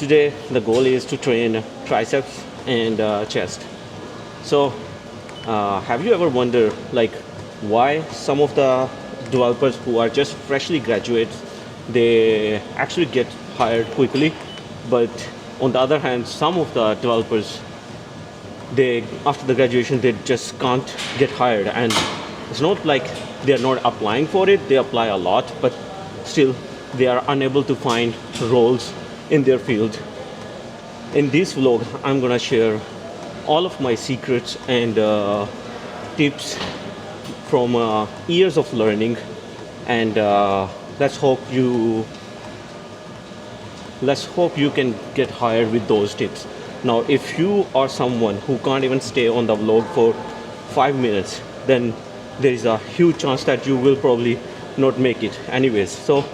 Today the goal is to train triceps and chest. So, have you ever wondered like why some of the developers who are just freshly graduates they actually get hired quickly, but on the other hand, some of the developers they after the graduation they just can't get hired, and it's not like they are not applying for it, they apply a lot, but still they are unable to find roles in their field. In this vlog I'm gonna share all of my secrets and tips from years of learning, and let's hope you can get hired with those tips. Now, if you are someone who can't even stay on the vlog for 5 minutes, then there is a huge chance that you will probably not make it anyways. So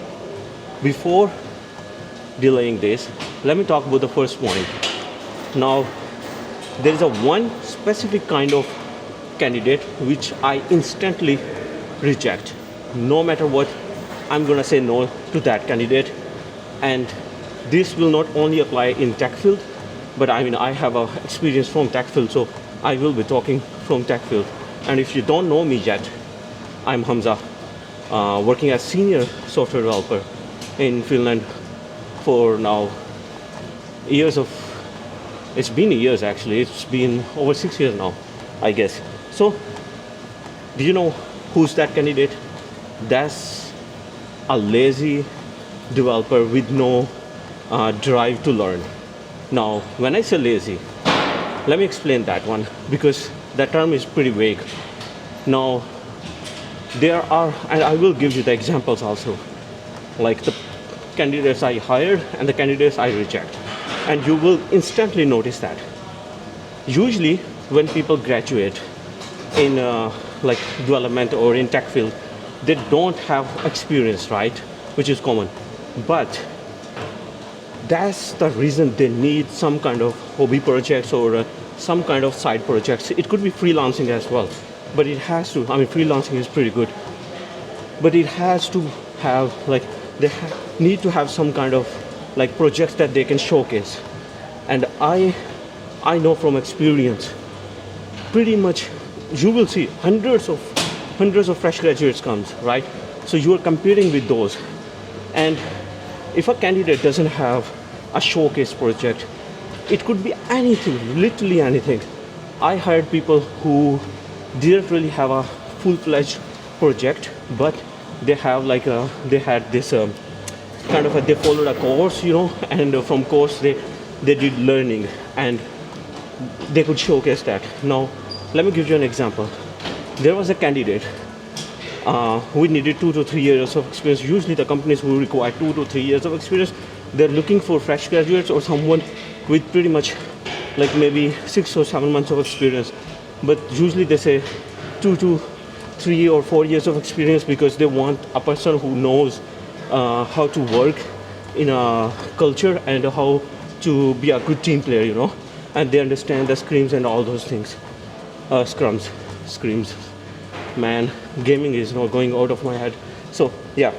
before delaying this, let me talk about the first point. Now, there is a one specific kind of candidate which I instantly reject. No matter what, I'm gonna say no to that candidate. And this will not only apply in tech field, but I mean I have a experience from tech field, so I will be talking from tech field. And if you don't know me yet, I'm Hamza, working as senior software developer in Finland for now years of, it's been years actually, it's been over 6 years now, I guess. So, do you know who's that candidate? That's a lazy developer with no drive to learn. Now, when I say lazy, let me explain that one because that term is pretty vague. Now, there are, and I will give you the examples also, like the candidates I hired and the candidates I reject. And you will instantly notice that. Usually, when people graduate in like development or in tech field, they don't have experience, right? Which is common. But that's the reason they need some kind of hobby projects or some kind of side projects. It could be freelancing as well, but it has to, I mean, freelancing is pretty good, but it has to have like, need to have some kind of like projects that they can showcase. And I know from experience, pretty much you will see hundreds of fresh graduates comes, right? So you are competing with those. And if a candidate doesn't have a showcase project, it could be anything, literally anything. I hired people who didn't really have a full-fledged project, but they have like they had this kind of they followed a course, you know, and from course they did learning and they could showcase that. Now, let me give you an example. There was a candidate who needed 2 to 3 years of experience. Usually the companies who require 2 to 3 years of experience, they're looking for fresh graduates or someone with pretty much like maybe 6 or 7 months of experience. But usually they say 2 to 3 or 4 years of experience because they want a person who knows how to work in a culture and how to be a good team player, you know, and they understand the screams and all those things. Screams. Man, gaming is not going out of my head. So yeah,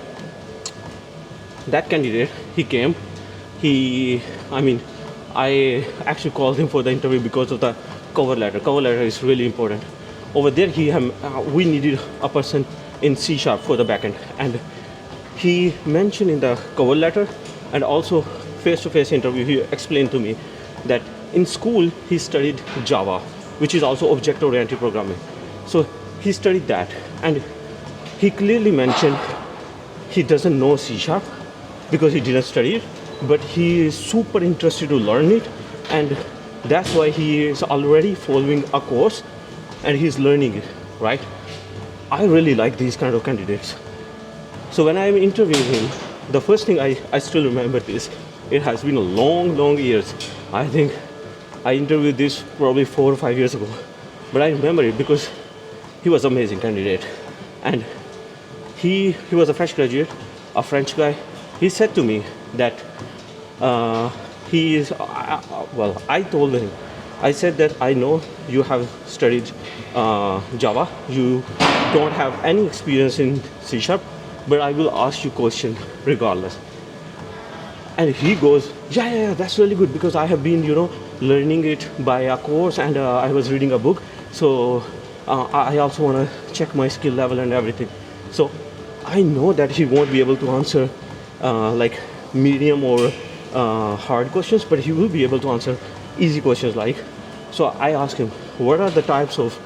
that candidate, he came. I actually called him for the interview because of the cover letter. Cover letter is really important. Over there, we needed a person in C# for the backend, and he mentioned in the cover letter and also face-to-face interview, he explained to me that in school he studied Java, which is also object-oriented programming. So he studied that, and he clearly mentioned he doesn't know C# because he didn't study it, but he is super interested to learn it, and that's why he is already following a course and he's learning it, right? I really like these kind of candidates. So when I'm interviewing him, the first thing I still remember this. It has been a long years. I think I interviewed this probably 4 or 5 years ago, but I remember it because he was an amazing candidate, and he was a fresh graduate, a French guy. He said to me that he is well. I told him, I said that I know you have studied Java, you don't have any experience in C#, but I will ask you question regardless. And he goes, Yeah, that's really good because I have been, learning it by a course and I was reading a book. So I also want to check my skill level and everything. So I know that he won't be able to answer like medium or hard questions, but he will be able to answer easy questions like. So I asked him, what are the types of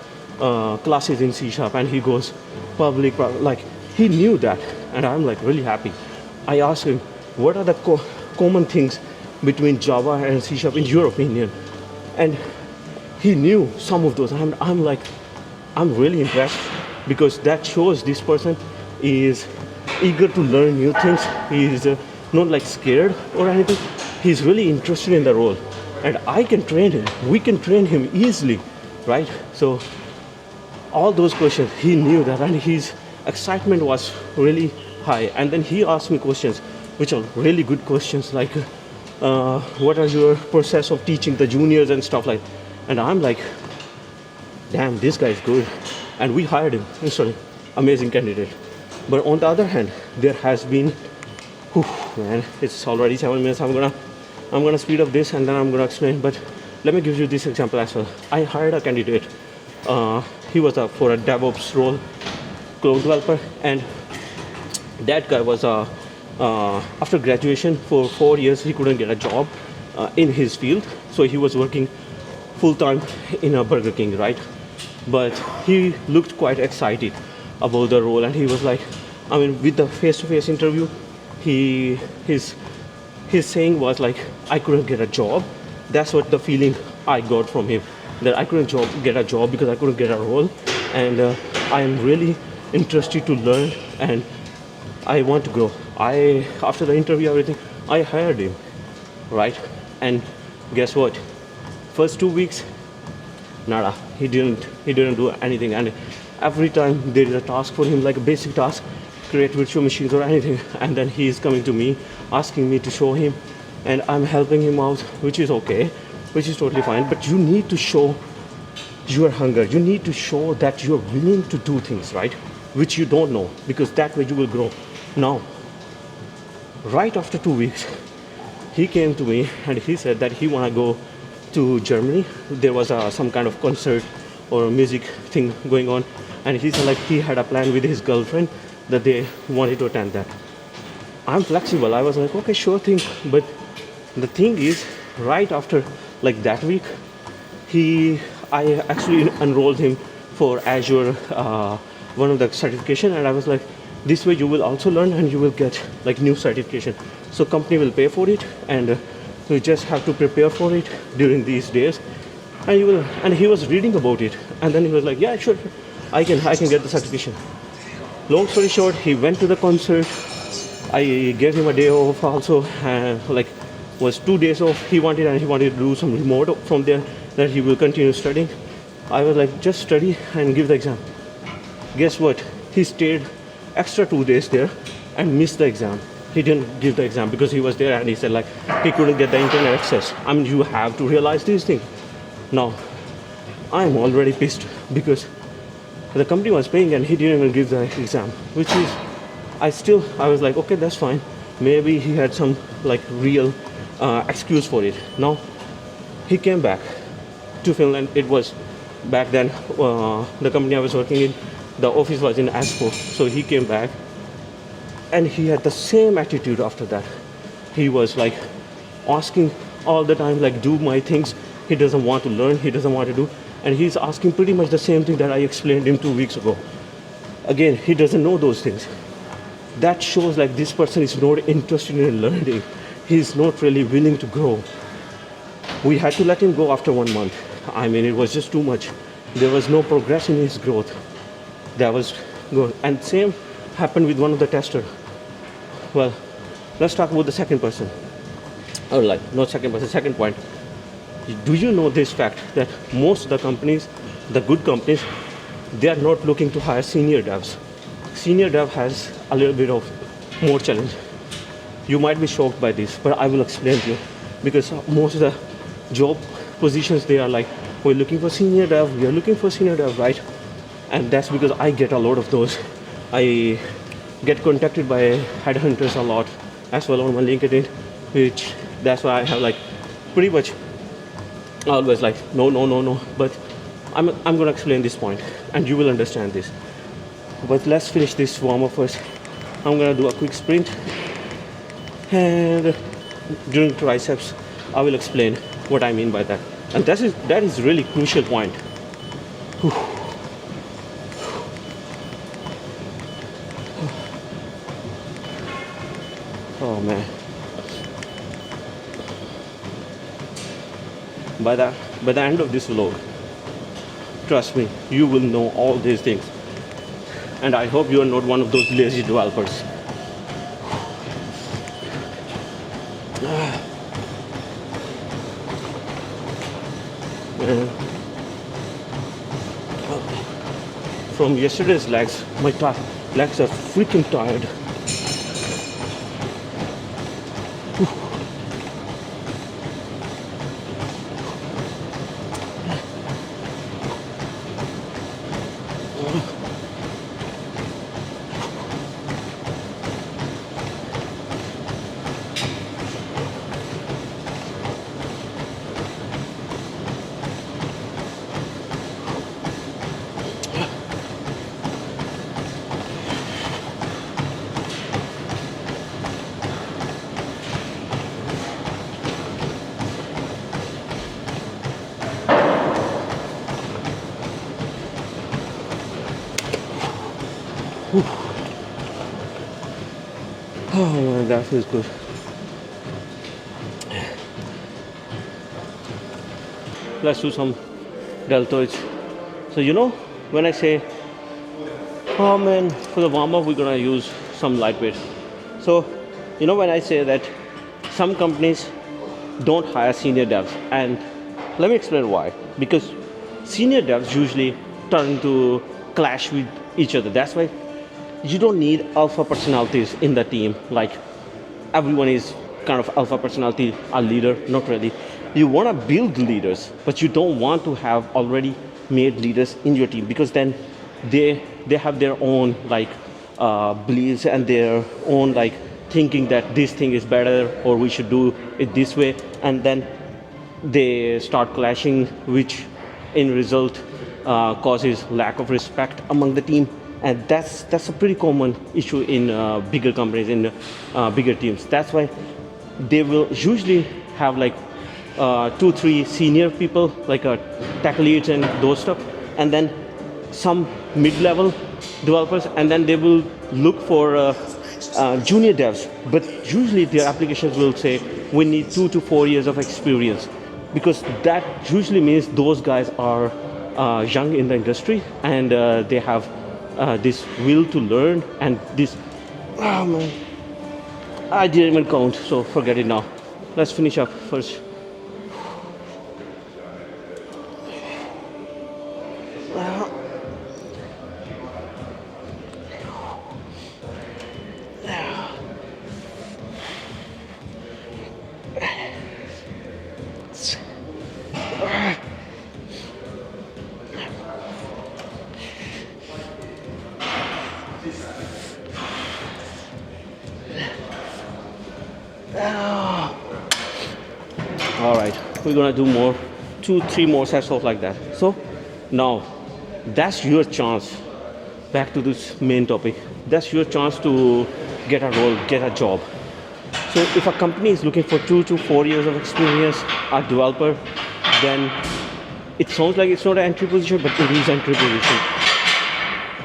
classes in C Sharp? And he goes, like he knew that. And I'm like really happy. I asked him, what are the common things between Java and C Sharp in your opinion? And he knew some of those. I'm like, I'm really impressed because that shows this person is eager to learn new things. He is not like scared or anything. He's really interested in the role, and I can train him. We can train him easily, right? So all those questions, he knew that, and his excitement was really high. And then he asked me questions, which are really good questions, like, what are your process of teaching the juniors and stuff like. And I'm like, damn, this guy is good, and we hired him instantly. Amazing candidate. But on the other hand, there has been, whew, man, it's already 7 minutes. I'm gonna speed up this and then I'm gonna explain. But let me give you this example as well. I hired a candidate. He was for a DevOps role, cloud developer, and that guy was after graduation for 4 years he couldn't get a job in his field, so he was working full time in a Burger King, right? But he looked quite excited about the role, and he was like, I mean, with the face-to-face interview, his saying was like, I couldn't get a job. That's what the feeling I got from him, that I couldn't get a job because I couldn't get a role, and I am really interested to learn and I want to grow. After the interview, everything, I hired him, right? And guess what? First 2 weeks, nada. He didn't do anything. And every time there is a task for him, like a basic task, create virtual machines or anything, and then he is coming to me, asking me to show him, and I'm helping him out, which is okay, which is totally fine. But you need to show your hunger. You need to show that you're willing to do things, right? Which you don't know, because that way you will grow. Now, right after 2 weeks, he came to me and he said that he wanna go to Germany. There was some kind of concert or a music thing going on, and he said like he had a plan with his girlfriend that they wanted to attend that. I'm flexible. I was like, okay, sure thing. But the thing is, right after like that week, I actually enrolled him for Azure, one of the certification, and I was like, this way you will also learn and you will get like new certification. So company will pay for it, and you just have to prepare for it during these days, and you will. And he was reading about it, and then he was like, yeah, sure, I can get the certification. Long story short, he went to the concert. I gave him a day off also, like was 2 days off he wanted, and he wanted to do some remote from there, that he will continue studying. I was like, just study and give the exam. Guess what? He stayed extra 2 days there and missed the exam. He didn't give the exam because he was there, and he said like he couldn't get the internet access. I mean, you have to realize these things. Now, I'm already pissed because the company was paying and he didn't even give the exam, which is, I was like, okay, that's fine. Maybe he had some like real excuse for it. Now, he came back to Finland. It was back then, the company I was working in, the office was in Espoo. So he came back and he had the same attitude after that. He was like asking all the time, like, do my things. He doesn't want to learn, he doesn't want to do. And he's asking pretty much the same thing that I explained him 2 weeks ago. Again, he doesn't know those things. That shows like this person is not interested in learning. He's not really willing to grow. We had to let him go after 1 month. I mean, it was just too much. There was no progress in his growth. That was good. And same happened with one of the testers. Well, let's talk about the second person. Or like, not second person, second point. Do you know this fact that most of the companies, the good companies, they are not looking to hire senior devs. Senior dev has a little bit of more challenge. You might be shocked by this, but I will explain to you. Because most of the job positions, they are like, we're looking for senior dev, we are looking for senior dev, right? And that's because I get a lot of those. I get contacted by headhunters a lot, as well on my LinkedIn, which That's why I have like pretty much always like no, no, no, no. But I'm gonna explain this point, and you will understand this. But let's finish this warm up first. I'm gonna do a quick sprint, and during triceps, I will explain what I mean by that. And that is really crucial point. Whew. Oh man. By the end of this vlog, trust me, you will know all these things. And I hope you are not one of those lazy developers. From yesterday's legs, my legs are freaking tired. Oh man, that feels good. Let's do some deltoids. So when I say, oh man, for the warm up we're gonna use some lightweight. So when I say that some companies don't hire senior devs, and let me explain why. Because senior devs usually turn to clash with each other. That's why you don't need alpha personalities in the team. Like everyone is kind of alpha personality, a leader, not really. You want to build leaders, but you don't want to have already made leaders in your team, because then they have their own like beliefs and their own like thinking that this thing is better or we should do it this way, and then they start clashing, which in result causes lack of respect among the team. And that's a pretty common issue in bigger companies, in bigger teams. That's why they will usually have like 2-3 senior people, like tech leads and those stuff, and then some mid-level developers, and then they will look for junior devs. But usually their applications will say we need 2 to 4 years of experience, because that usually means those guys are young in the industry, and they have this will to learn, and this, oh man, I didn't even count, so forget it now. Let's finish up first. All right, we're gonna do more, 2-3 more sets of like that. So now that's your chance. Back to this main topic. That's your chance to get a role, get a job. So if a company is looking for 2 to 4 years of experience, a developer, then it sounds like it's not an entry position, but it is entry position.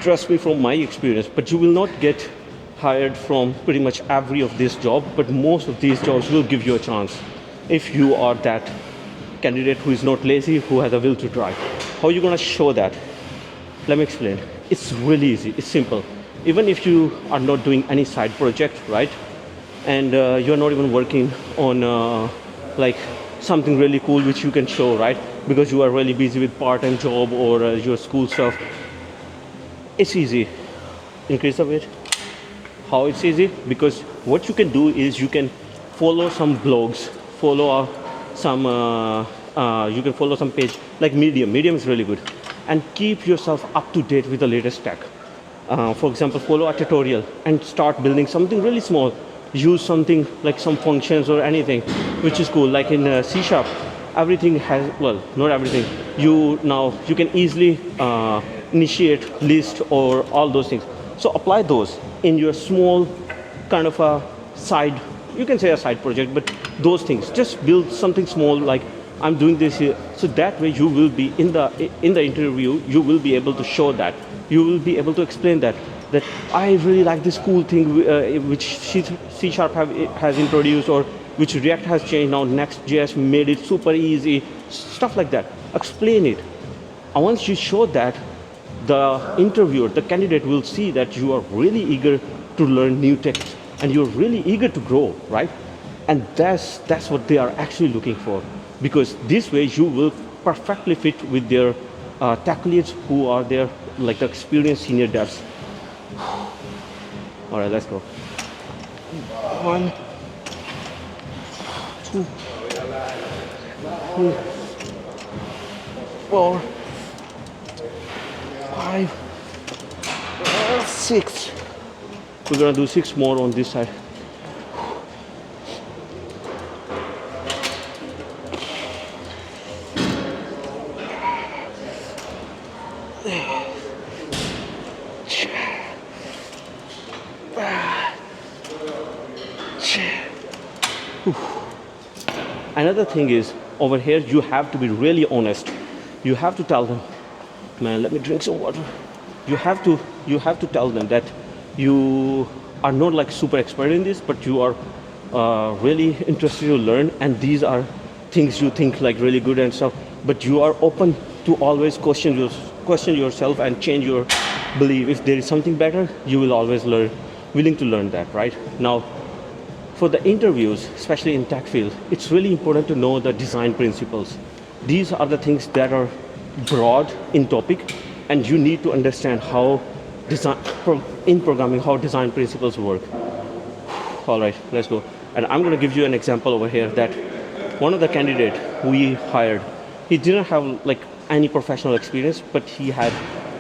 Trust me from my experience. But you will not get hired from pretty much every of these jobs, but most of these jobs will give you a chance if you are that candidate who is not lazy, who has a will to try. How are you gonna show that? Let me explain. It's really easy, it's simple. Even if you are not doing any side project, right? And you're not even working on like something really cool which you can show, right? Because you are really busy with part-time job or your school stuff. It's easy. Increase the weight. How it's easy? Because what you can do is you can follow some blogs, follow some you can follow some page like Medium is really good, and keep yourself up to date with the latest tech. For example, follow a tutorial and start building something really small. Use something like some functions or anything, which is cool. Like in C sharp, everything has, well, not everything. You can easily initiate, list, or all those things. So apply those in your small kind of a side, you can say a side project, but those things. Just build something small, like I'm doing this here. So that way you will be in the interview, you will be able to show that. You will be able to explain that I really like this cool thing which C Sharp has introduced, or which React has changed now. Next.js made it super easy, stuff like that. Explain it. And once you show that, the interviewer, the candidate will see that you are really eager to learn new techs and you're really eager to grow, right? And that's what they are actually looking for, because this way you will perfectly fit with their tech leads who are there, like the experienced senior devs. All right, let's go. 1, 2, 3, 4, 5, 6. We're gonna do 6 more on this side. Another thing is, over here you have to be really honest. You have to tell them, man, let me drink some water. You have to tell them that you are not like super expert in this, but you are really interested to learn, and these are things you think like really good and stuff, but you are open to always question yourself and change your belief. If there is something better, you will always willing to learn that, right? Now, for the interviews, especially in tech field, it's really important to know the design principles. These are the things that are broad in topic, and you need to understand how in programming, how design principles work. All right, let's go. And I'm going to give you an example over here that one of the candidates we hired, he didn't have like any professional experience, but he had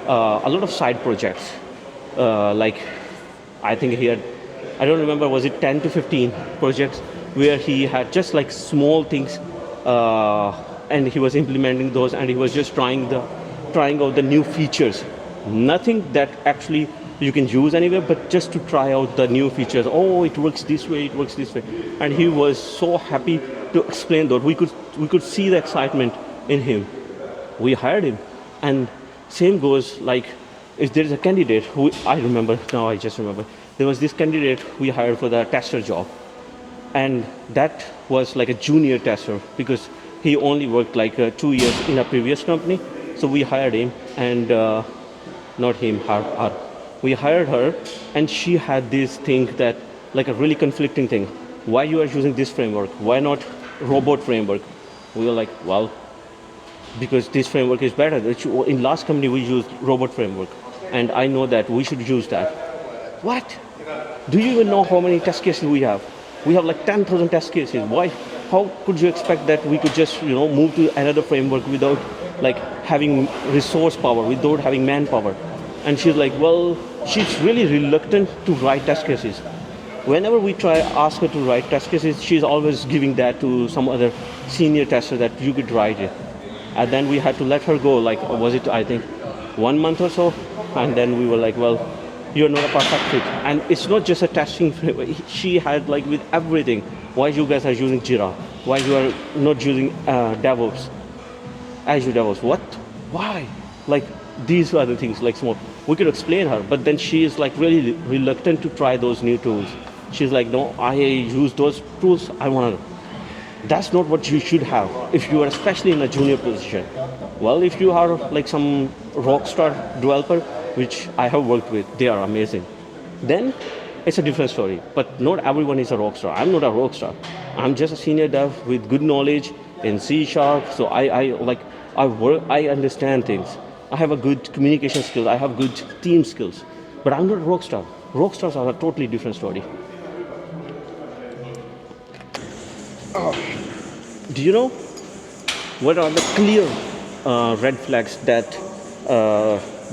a lot of side projects. Like I think he had, I don't remember, was it 10 to 15 projects where he had just like small things, and he was implementing those, and he was just trying out the new features. Nothing that actually you can use anywhere, but just to try out the new features. Oh, it works this way, it works this way. And he was so happy to explain that. We could see the excitement in him. We hired him. And same goes, like if there is a candidate who I just remember, there was this candidate we hired for the tester job. And that was like a junior tester, because he only worked like 2 years in a previous company. So we hired him, and not him, her. We hired her, and she had this thing that, like a really conflicting thing. Why you are using this framework? Why not robot framework? We were like, well, because this framework is better. In last company we used robot framework, and I know that we should use that. What? Do you even know how many test cases we have? We have like 10,000 test cases. Why? How could you expect that we could just move to another framework without like having resource power, without having manpower? And she's like, well, she's really reluctant to write test cases. Whenever we ask her to write test cases, she's always giving that to some other senior tester that you could write it. And then we had to let her go, like, was it, I think, 1 month or so? And then we were like, well, you're not a perfect fit. And it's not just a testing framework. She had like with everything. Why you guys are using Jira? Why you are not using DevOps? Azure DevOps, what? Why? Like, these are the things, like small. We could explain her, but then she is like really reluctant to try those new tools. She's like, no, I use those tools, I want to. That's not what you should have if you are especially in a junior position. Well, if you are like some rockstar developer, which I have worked with, they are amazing, then it's a different story. But not everyone is a rockstar. I'm not a rockstar. I'm just a senior dev with good knowledge in C#. So I understand things. I have a good communication skills. I have good team skills. But I'm not a rockstar. Rockstars are a totally different story. Do you know what are the clear red flags that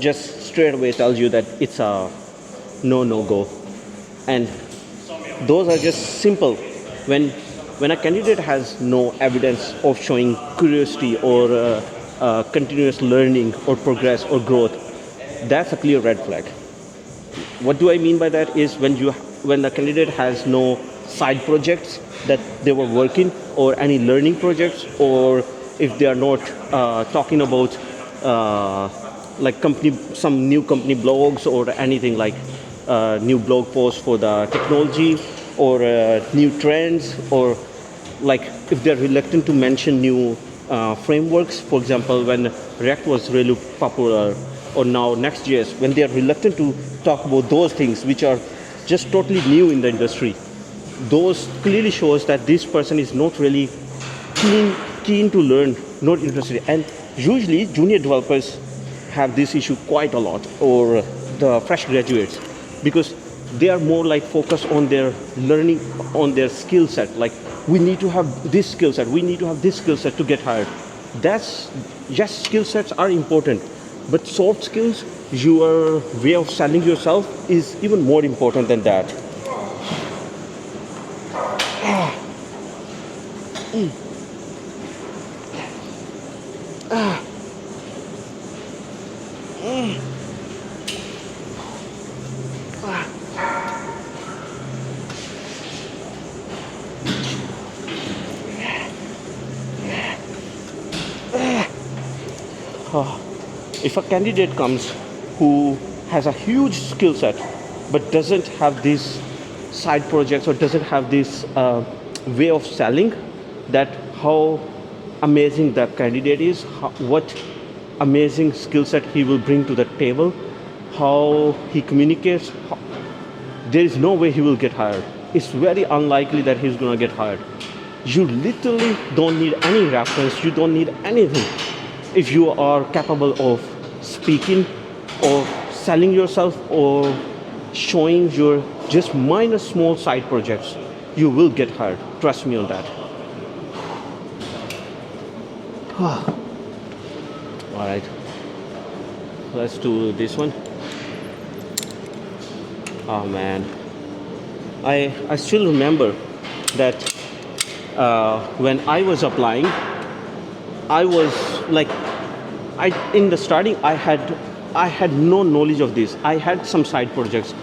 just straight away tells you that it's a no go? And those are just simple. When When a candidate has no evidence of showing curiosity or continuous learning or progress or growth, that's a clear red flag. What do I mean by that is when the candidate has no side projects that they were working or any learning projects, or if they are not talking about uh, like some new company blogs or anything like new blog posts for the technology or new trends, or like if they're reluctant to mention new frameworks. For example, when React was really popular, or now Next.js, when they are reluctant to talk about those things which are just totally new in the industry, those clearly shows that this person is not really keen to learn, not interested. And usually junior developers have this issue quite a lot, or the fresh graduates, because they are more like focused on their learning, on their skill set. Like, we need to have this skill set, we need to have this skill set to get hired. That's, yes, skill sets are important, but soft skills, your way of selling yourself, is even more important than that. If a candidate comes who has a huge skill set but doesn't have these side projects or doesn't have this way of selling, that how amazing that candidate is, what amazing skill set he will bring to the table, how he communicates, there is no way he will get hired. It's very unlikely that he's gonna get hired. You literally don't need any reference, you don't need anything. If you are capable of speaking or selling yourself or showing your just minor small side projects, you will get hired. Trust me on that. All right, let's do this one. Oh man, I still remember that when I was applying, I was like, in the starting I had no knowledge of this. I had some side projects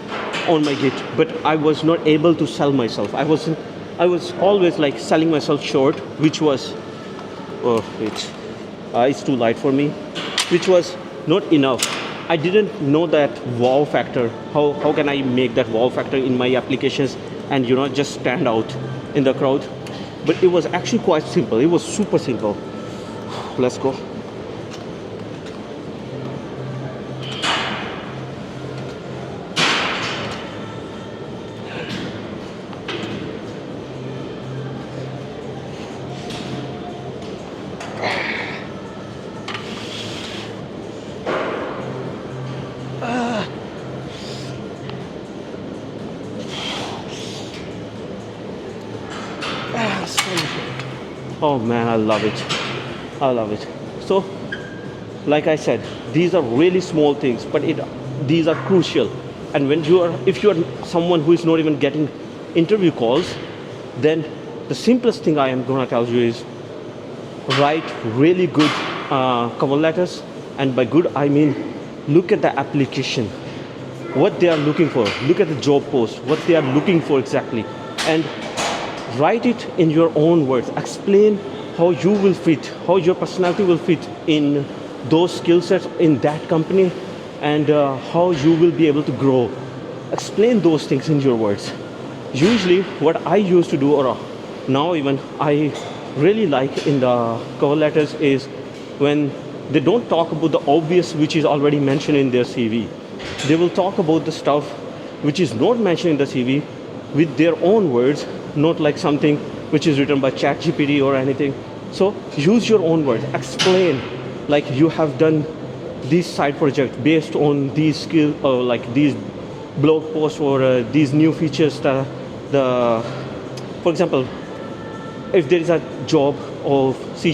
on my Git, but I was not able to sell myself. I was always like selling myself short, which was, oh, it's too light for me, which was not enough. I didn't know that wow factor. How can I make that wow factor in my applications and just stand out in the crowd? But it was actually quite simple. It was super simple. Let's go. Oh man, I love it. I love it. So, like I said, these are really small things, but these are crucial. And if you are someone who is not even getting interview calls, then the simplest thing I am gonna tell you is write really good cover letters. And by good, I mean look at the application, what they are looking for. Look at the job post, what they are looking for exactly, and write it in your own words. Explain how you will fit, how your personality will fit in those skill sets in that company, and how you will be able to grow. Explain those things in your words. Usually what I used to do, or now even I really like in the cover letters, is when they don't talk about the obvious which is already mentioned in their CV. They will talk about the stuff which is not mentioned in the CV with their own words, not like something which is written by ChatGPT or anything. So use your own words. Explain like you have done this side project based on these skills, or like these blog posts, or these new features that for example, if there is a job of C#,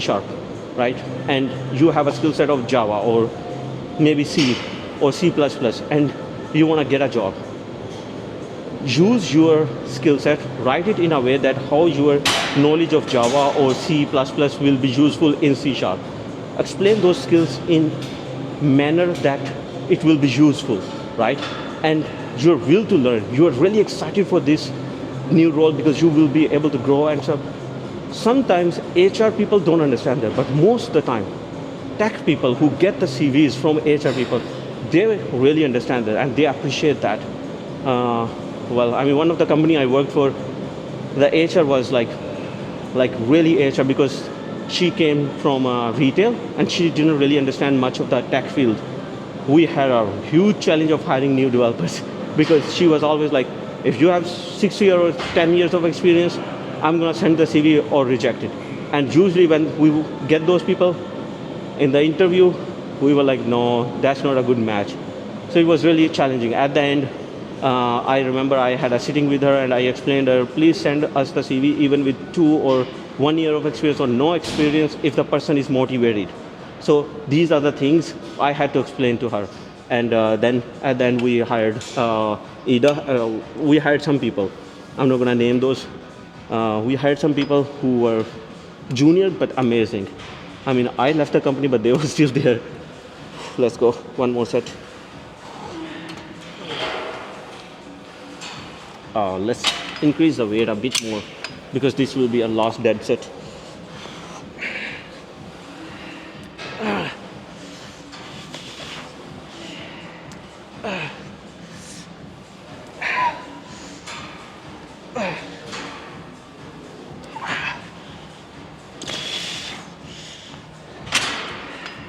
right, and you have a skill set of Java or maybe C or C++, and you want to get a job, use your skill set, write it in a way that how your knowledge of Java or C++ will be useful in C Sharp. Explain those skills in manner that it will be useful, right? And your will to learn, you are really excited for this new role because you will be able to grow. And so sometimes HR people don't understand that, but most of the time tech people who get the CVs from HR people, they really understand that and they appreciate that. Well, I mean, one of the company I worked for, the HR was like really HR because she came from retail and she didn't really understand much of the tech field. We had a huge challenge of hiring new developers because she was always like, if you have 6 years or 10 years of experience, I'm gonna send the CV or reject it. And usually when we get those people in the interview, we were like, no, that's not a good match. So it was really challenging. At the end, I remember I had a sitting with her and I explained her, please send us the CV even with 2 or 1 year of experience or no experience if the person is motivated. So these are the things I had to explain to her. And then at the end we hired we hired some people. I'm not gonna name those. We hired some people who were junior but amazing. I mean, I left the company, but they were still there. Let's go, one more set. Let's increase the weight a bit more because this will be a last dead set.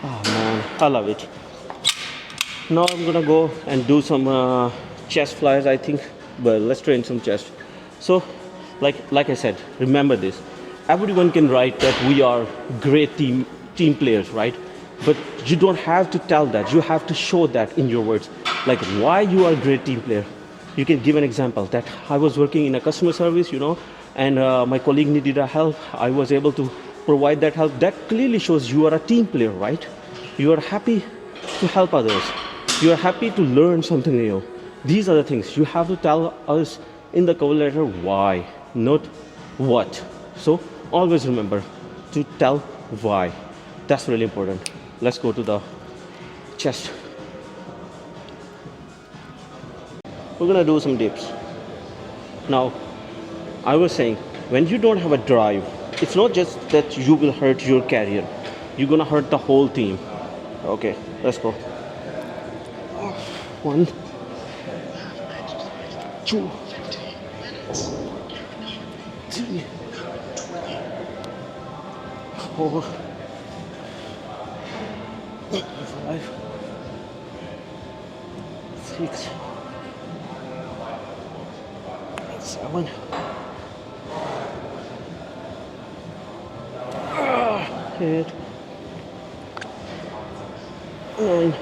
Oh man, I love it. Now I'm gonna go and do some chest flyers, I think. But let's train some chest. So, like I said, remember this. Everyone can write that we are great team players, right? But you don't have to tell that. You have to show that in your words. Like why you are a great team player. You can give an example that I was working in a customer service, and my colleague needed a help. I was able to provide that help. That clearly shows you are a team player, right? You are happy to help others. You are happy to learn something new. These are the things you have to tell us in the cover letter why, not what. So always remember to tell why. That's really important. Let's go to the chest. We're gonna do some dips. Now, I was saying, when you don't have a drive, it's not just that you will hurt your career. You're gonna hurt the whole team. Okay, let's go. 1, 2, 3, 4, 5, 6, 7. 8, 9.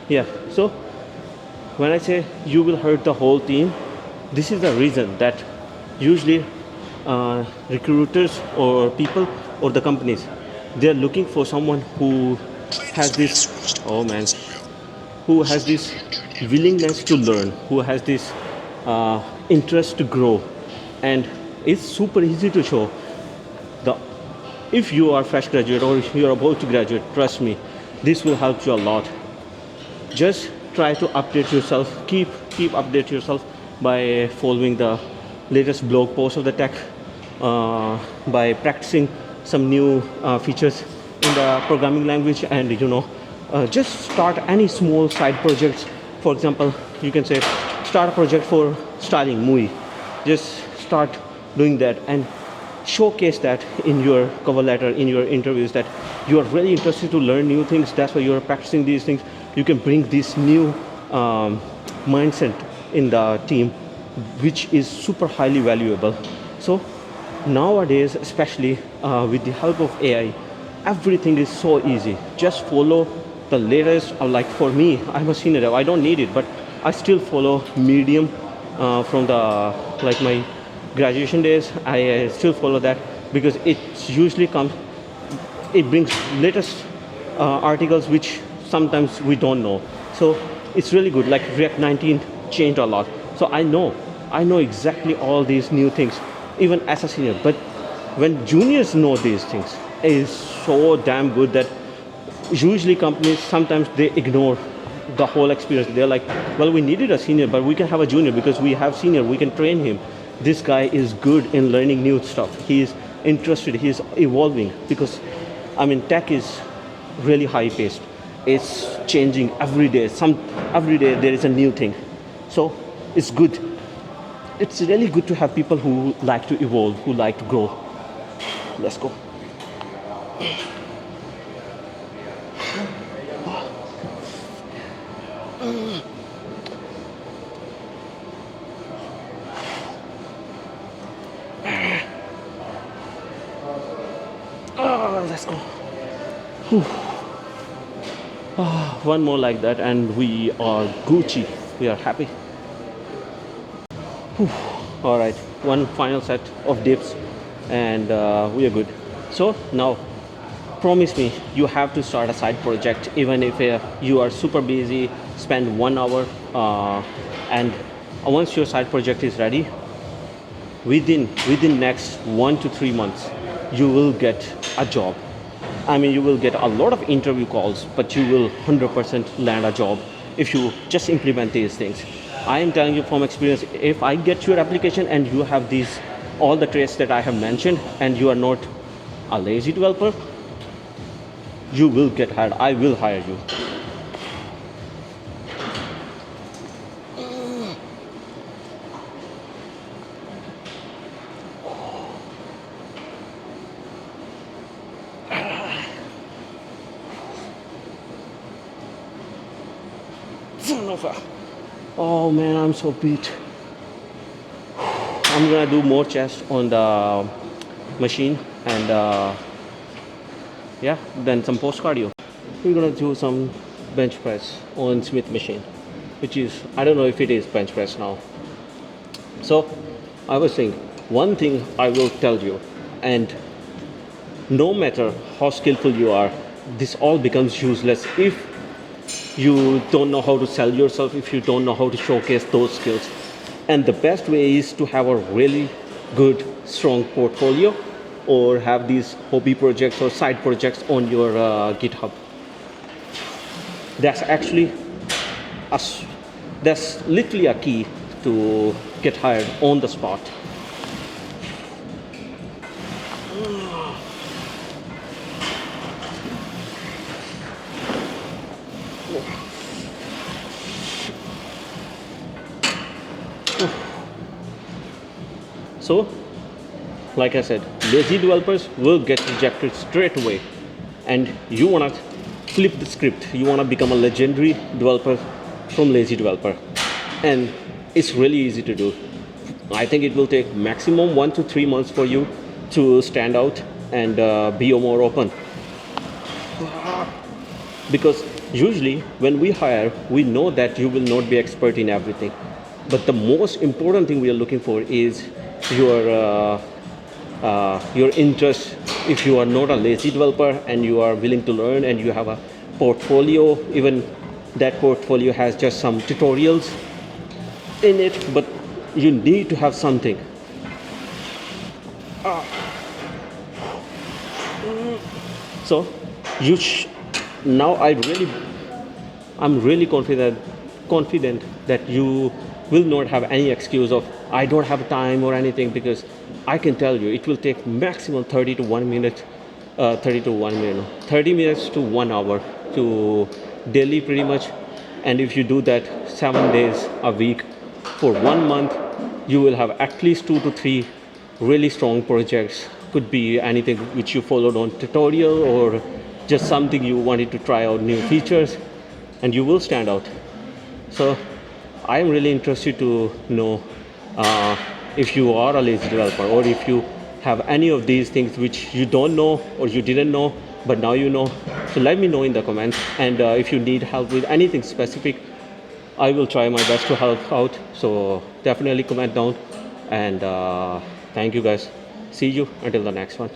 Yeah, so when I say you will hurt the whole team, this is the reason that usually recruiters or people or the companies, they're looking for someone who has this, oh man, who has this willingness to learn, who has this interest to grow. And it's super easy to show. If you are fresh graduate or if you are about to graduate, trust me, this will help you a lot. Just try to update yourself, keep update yourself by following the latest blog posts of the tech, by practicing some new features in the programming language, and just start any small side projects. For example, you can say start a project for styling movie. Just start doing that and showcase that in your cover letter, in your interviews, that you are really interested to learn new things. That's why you're practicing these things. You can bring this new mindset in the team, which is super highly valuable. So nowadays, especially with the help of AI, everything is so easy. Just follow the latest. Like for me, I'm a senior dev. I don't need it, but I still follow Medium from my graduation days. I still follow that because it usually brings latest articles which sometimes we don't know. So it's really good. Like React 19 changed a lot. So I know exactly all these new things, even as a senior. But when juniors know these things, it is so damn good that usually companies sometimes they ignore the whole experience. They're like, well, we needed a senior, but we can have a junior because we have senior, we can train him. This guy is good in learning new stuff. He's interested, he's evolving, because I mean tech is really high paced. It's changing every day. Every day there is a new thing. So it's good. It's really good to have people who like to evolve, who like to grow. Let's go. Let's go. One more like that and we are Gucci. We are happy. All right, one final set of dips and we are good. So now promise me you have to start a side project, even if you are super busy. Spend 1 hour and once your side project is ready, within next 1 to 3 months you will get a job. I mean, you will get a lot of interview calls, but you will 100% land a job if you just implement these things. I am telling you from experience, if I get your application and you have these all the traits that I have mentioned and you are not a lazy developer, you will get hired. I will hire you. Oh man, I'm so beat. I'm gonna do more chest on the machine and yeah, then some post cardio. We're gonna do some bench press on Smith machine, which is, I don't know if it is bench press now. So I was saying, one thing I will tell you, and no matter how skillful you are, this all becomes useless if you don't know how to sell yourself, if you don't know how to showcase those skills. And the best way is to have a really good, strong portfolio, or have these hobby projects or side projects on your GitHub. That's actually that's literally a key to get hired on the spot. So, like I said, lazy developers will get rejected straight away, and you want to flip the script. You want to become a legendary developer from lazy developer, and it's really easy to do. I think it will take maximum 1 to 3 months for you to stand out and be more open. Because usually when we hire, we know that you will not be expert in everything, but the most important thing we are looking for is your interest. If you are not a lazy developer and you are willing to learn and you have a portfolio, even that portfolio has just some tutorials in it, but you need to have something. So now I'm really confident that you will not have any excuse of I don't have time or anything, because I can tell you it will take maximum 30 minutes to 1 hour to daily pretty much. And if you do that 7 days a week for 1 month, you will have at least 2 to 3 really strong projects. Could be anything which you followed on tutorial, or just something you wanted to try out new features, and you will stand out. So I am really interested to know if you are a lazy developer, or if you have any of these things which you don't know or you didn't know but now you know. So let me know in the comments, and if you need help with anything specific, I will try my best to help out. So definitely comment down, and thank you guys. See you until the next one.